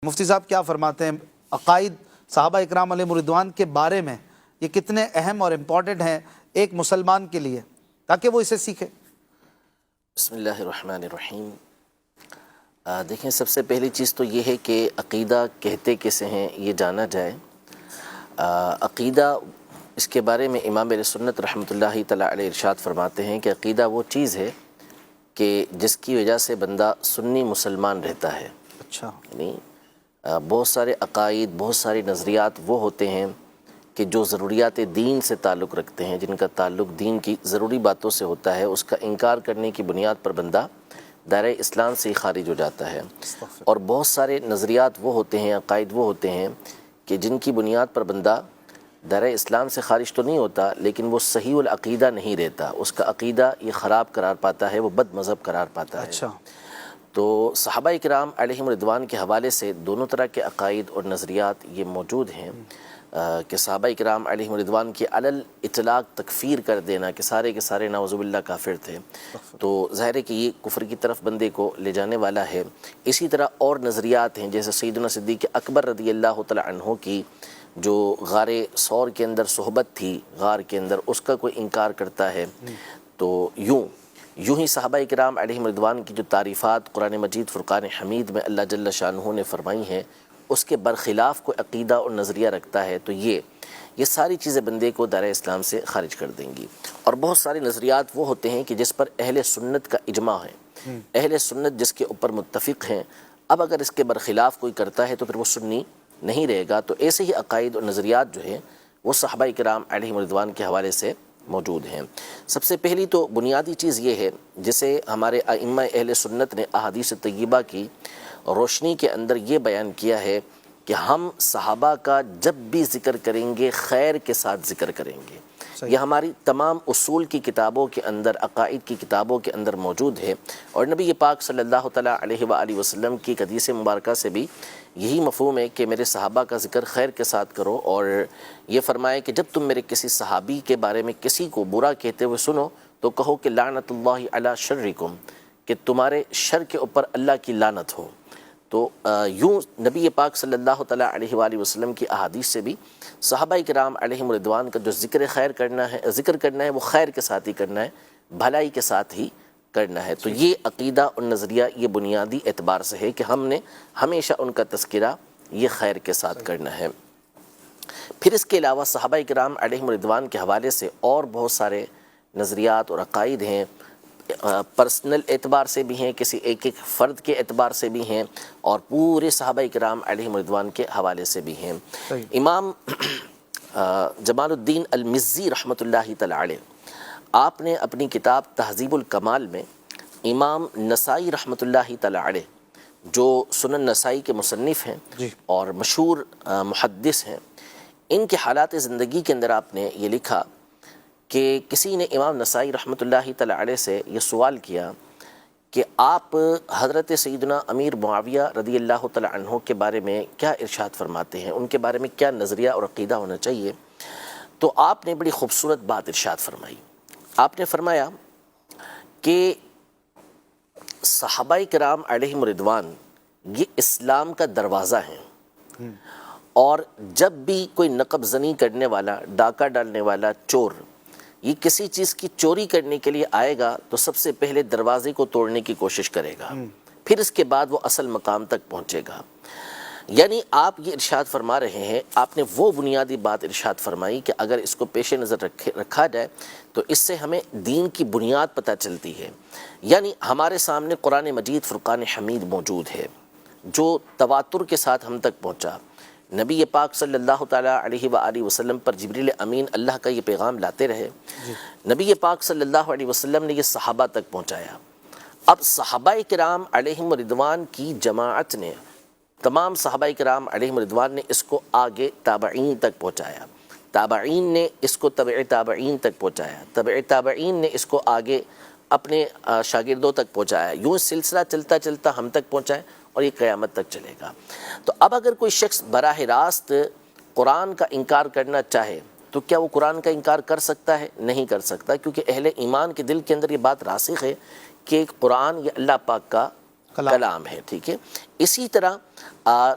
مفتی صاحب کیا فرماتے ہیں عقائد صحابہ اکرام علیہ رضوان کے بارے میں؟ یہ کتنے اہم اور امپورٹنٹ ہیں ایک مسلمان کے لیے تاکہ وہ اسے سیکھے؟ بسم اللہ الرحمن الرحیم۔ دیکھیں، سب سے پہلی چیز تو یہ ہے کہ عقیدہ کہتے کسے ہیں یہ جانا جائے۔ عقیدہ، اس کے بارے میں امام اہل سنت رحمۃ اللہ تعالیٰ علیہ ارشاد فرماتے ہیں کہ عقیدہ وہ چیز ہے کہ جس کی وجہ سے بندہ سنی مسلمان رہتا ہے۔ اچھا، یعنی بہت سارے عقائد، بہت سارے نظریات وہ ہوتے ہیں کہ جو ضروریات دین سے تعلق رکھتے ہیں، جن کا تعلق دین کی ضروری باتوں سے ہوتا ہے، اس کا انکار کرنے کی بنیاد پر بندہ دائرۂ اسلام سے ہی خارج ہو جاتا ہے۔ اور بہت سارے نظریات وہ ہوتے ہیں، عقائد وہ ہوتے ہیں کہ جن کی بنیاد پر بندہ دائرۂ اسلام سے خارج تو نہیں ہوتا، لیکن وہ صحیح العقیدہ نہیں رہتا، اس کا عقیدہ یہ خراب قرار پاتا ہے، وہ بد مذہب قرار پاتا ہے۔ اچھا، تو صحابہ اکرام علیہم رضوان کے حوالے سے دونوں طرح کے عقائد اور نظریات یہ موجود ہیں کہ صحابہ اکرام علیہم رضوان کی علل اطلاق تکفیر کر دینا کہ سارے کے سارے نعوذ باللہ کافر تھے، تو ظاہر ہے کہ یہ کفر کی طرف بندے کو لے جانے والا ہے۔ اسی طرح اور نظریات ہیں، جیسے سیدنا صدیق اکبر رضی اللہ تعالی عنہ کی جو غار ثور کے اندر صحبت تھی، غار کے اندر، اس کا کوئی انکار کرتا ہے۔ تو یوں ہی صحابہ اکرام علیہم رضوان کی جو تعریفات قرآن مجید فرقان حمید میں اللہ جل شانہ نے فرمائی ہیں، اس کے برخلاف کوئی عقیدہ اور نظریہ رکھتا ہے تو یہ ساری چیزیں بندے کو دائرۂ اسلام سے خارج کر دیں گی۔ اور بہت سارے نظریات وہ ہوتے ہیں کہ جس پر اہل سنت کا اجماع ہے، اہل سنت جس کے اوپر متفق ہیں، اب اگر اس کے برخلاف کوئی کرتا ہے تو پھر وہ سنی نہیں رہے گا۔ تو ایسے ہی عقائد اور نظریات جو ہیں وہ صحابہ اکرام علیہم رضوان کے حوالے سے موجود ہیں۔ سب سے پہلی تو بنیادی چیز یہ ہے، جسے ہمارے ائمہ اہل سنت نے احادیث طیبہ کی روشنی کے اندر یہ بیان کیا ہے کہ ہم صحابہ کا جب بھی ذکر کریں گے خیر کے ساتھ ذکر کریں گے۔ یہ ہماری تمام اصول کی کتابوں کے اندر، عقائد کی کتابوں کے اندر موجود ہے، اور نبی پاک صلی اللہ تعالیٰ علیہ وآلہ وسلم کی حدیث مبارکہ سے بھی یہی مفہوم ہے کہ میرے صحابہ کا ذکر خیر کے ساتھ کرو، اور یہ فرمائے کہ جب تم میرے کسی صحابی کے بارے میں کسی کو برا کہتے ہوئے سنو تو کہو کہ لعنت اللہ علی شرکم، کہ تمہارے شر کے اوپر اللہ کی لعنت ہو۔ تو یوں نبی پاک صلی اللہ تعالیٰ علیہ وآلہ وسلم کی احادیث سے بھی صحابہ کرام علیہم رضوان کا جو ذکر کرنا ہے وہ خیر کے ساتھ ہی کرنا ہے، بھلائی کے ساتھ ہی کرنا ہے۔ تو یہ عقیدہ اور نظریہ یہ بنیادی اعتبار سے ہے کہ ہم نے ہمیشہ ان کا تذکرہ یہ خیر کے ساتھ کرنا ہے۔ پھر اس کے علاوہ صحابہ کرام علیہم رضوان کے حوالے سے اور بہت سارے نظریات اور عقائد ہیں، پرسنل اعتبار سے بھی ہیں، کسی ایک فرد کے اعتبار سے بھی ہیں، اور پورے صحابہ کرام علیہم رضوان کے حوالے سے بھی ہیں۔ امام جمال الدین المزی رحمۃ اللہ تعالی علیہ، آپ نے اپنی کتاب تہذیب الکمال میں امام نسائی رحمۃ اللہ تعالی علیہ، جو سنن نسائی کے مصنف ہیں اور مشہور محدث ہیں، ان کے حالات زندگی کے اندر آپ نے یہ لکھا کہ کسی نے امام نسائی رحمۃ اللہ تعالی علیہ سے یہ سوال کیا کہ آپ حضرت سیدنا امیر معاویہ رضی اللہ تعالی عنہ کے بارے میں کیا ارشاد فرماتے ہیں، ان کے بارے میں کیا نظریہ اور عقیدہ ہونا چاہیے؟ تو آپ نے بڑی خوبصورت بات ارشاد فرمائی۔ آپ نے فرمایا کہ صحابہ کرام علیہم رضوان یہ اسلام کا دروازہ ہیں، اور جب بھی کوئی نقب زنی کرنے والا، ڈاکہ ڈالنے والا، چور یہ کسی چیز کی چوری کرنے کے لیے آئے گا تو سب سے پہلے دروازے کو توڑنے کی کوشش کرے گا، پھر اس کے بعد وہ اصل مقام تک پہنچے گا۔ یعنی آپ یہ ارشاد فرما رہے ہیں، آپ نے وہ بنیادی بات ارشاد فرمائی کہ اگر اس کو پیش نظر رکھا جائے تو اس سے ہمیں دین کی بنیاد پتہ چلتی ہے۔ یعنی ہمارے سامنے قرآن مجید فرقان حمید موجود ہے جو تواتر کے ساتھ ہم تک پہنچا۔ نبی پاک صلی اللہ تعالیٰ علیہ وآلہ وسلم پر جبریل امین اللہ کا یہ پیغام لاتے رہے، نبی پاک صلی اللہ علیہ وسلم نے یہ صحابہ تک پہنچایا۔ اب صحابہ کرام علیہم رضوان کی جماعت نے، تمام صحابہ کرام علیہم رضوان نے اس کو آگے تابعین تک پہنچایا، تابعین نے اس کو تبع تابعین تک پہنچایا، تبع تابعین نے اس کو آگے اپنے شاگردوں تک پہنچایا، یوں سلسلہ چلتا چلتا ہم تک پہنچائے اور یہ قیامت تک چلے گا۔ تو اب اگر کوئی شخص براہ راست قرآن کا انکار کرنا چاہے تو کیا وہ قرآن کا انکار کر سکتا ہے؟ نہیں کر سکتا، کیونکہ اہل ایمان کے دل کے اندر یہ بات راسخ ہے کہ قرآن یہ اللہ پاک کا کلام ہے، ٹھیک ہے۔ اسی طرح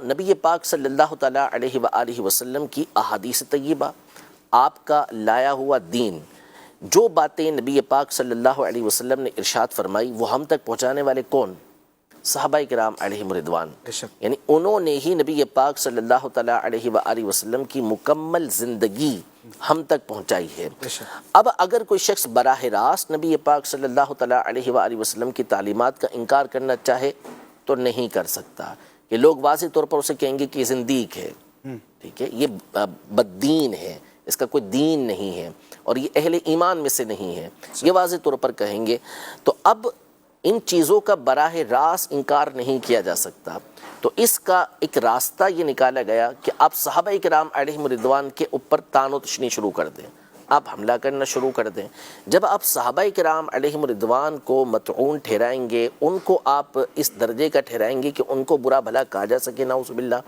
نبی پاک صلی اللہ تعالیٰ علیہ وآلہ وسلم کی احادیث طیبہ، آپ کا لایا ہوا دین، جو باتیں نبی پاک صلی اللہ علیہ وسلم نے ارشاد فرمائی وہ ہم تک پہنچانے والے کون؟ صحابہ کرام علیہم رضوان، یعنی انہوں نے ہی نبی پاک صلی اللہ تعالیٰ علیہ وآلہ وسلم کی مکمل زندگی ہم تک پہنچائی ہے۔ اب اگر کوئی شخص براہ راست نبی پاک صلی اللہ تعالیٰ علیہ وآلہ وسلم کی تعلیمات کا انکار کرنا چاہے تو نہیں کر سکتا، کہ لوگ واضح طور پر اسے کہیں گے کہ یہ زندیق ہے، ٹھیک ہے، یہ بددین ہے، اس کا کوئی دین نہیں ہے اور یہ اہل ایمان میں سے نہیں ہے، یہ واضح طور پر کہیں گے۔ تو اب ان چیزوں کا براہ راست انکار نہیں کیا جا سکتا، تو اس کا ایک راستہ یہ نکالا گیا کہ آپ صحابہ کرام علیہم رضوان کے اوپر طعن و تشنیع شروع کر دیں، آپ حملہ کرنا شروع کر دیں۔ جب آپ صحابہ کرام علیہم رضوان کو مطعون ٹھہرائیں گے، ان کو آپ اس درجے کا ٹھہرائیں گے کہ ان کو برا بھلا کہا جا سکے، نعوذ باللہ،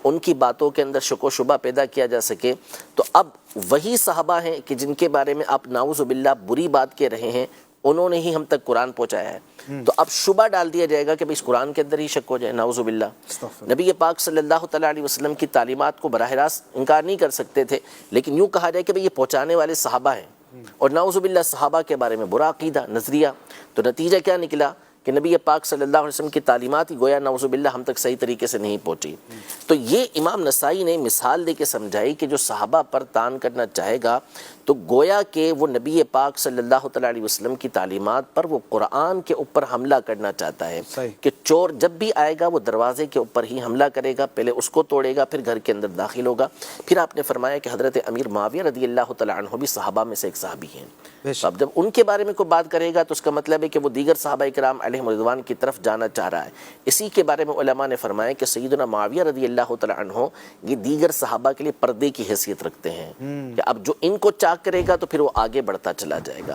ان کی باتوں کے اندر شک و شبہ پیدا کیا جا سکے، تو اب وہی صحابہ ہیں کہ جن کے بارے میں آپ نعوذ باللہ بری بات کہہ رہے ہیں، انہوں نے ہی ہم تک قرآن پہنچایا ہے، تو اب شبہ ڈال دیا جائے گا کہ اس قرآن کے اندر ہی شک ہو جائے، نعوذ باللہ۔ نبی پاک صلی اللہ تعالیٰ علیہ وسلم کی تعلیمات کو براہ راست انکار نہیں کر سکتے تھے، لیکن یوں کہا جائے کہ یہ پہنچانے والے صحابہ ہیں، اور نعوذ باللہ صحابہ کے بارے میں برا عقیدہ، نظریہ، تو نتیجہ کیا نکلا کہ نبی پاک صلی اللہ علیہ وسلم کی تعلیمات ہی گویا نعوذ باللہ ہم تک صحیح طریقے سے نہیں پہنچی۔ تو یہ امام نسائی نے مثال دے کے سمجھائی کہ جو صحابہ پر طعن کرنا چاہے گا تو گویا کہ وہ نبی پاک صلی اللہ تعالیٰ علیہ وسلم کی تعلیمات پر، وہ قرآن کے اوپر حملہ کرنا چاہتا ہے، کہ چور جب بھی آئے گا وہ دروازے کے اوپر ہی حملہ کرے گا، پہلے اس کو توڑے گا، پھر گھر کے اندر داخل ہوگا۔ پھر آپ نے فرمایا کہ حضرت امیر معاویہ رضی اللہ تعالیٰ عنہ بھی صحابہ میں سے ایک صحابی ہیں، تو اب جب ان کے بارے میں کوئی بات کرے گا تو اس کا مطلب ہے کہ وہ دیگر صحابہ کرام علیہم رضوان کی طرف جانا چاہ رہا ہے۔ اسی کے بارے میں علماء نے فرمایا کہ سیدنا معاویہ رضی اللہ تعالیٰ عنہ یہ دیگر صحابہ کے لیے پردے کی حیثیت رکھتے ہیں، کہ اب جو ان کو چاک کرے گا تو پھر وہ آگے بڑھتا چلا جائے گا۔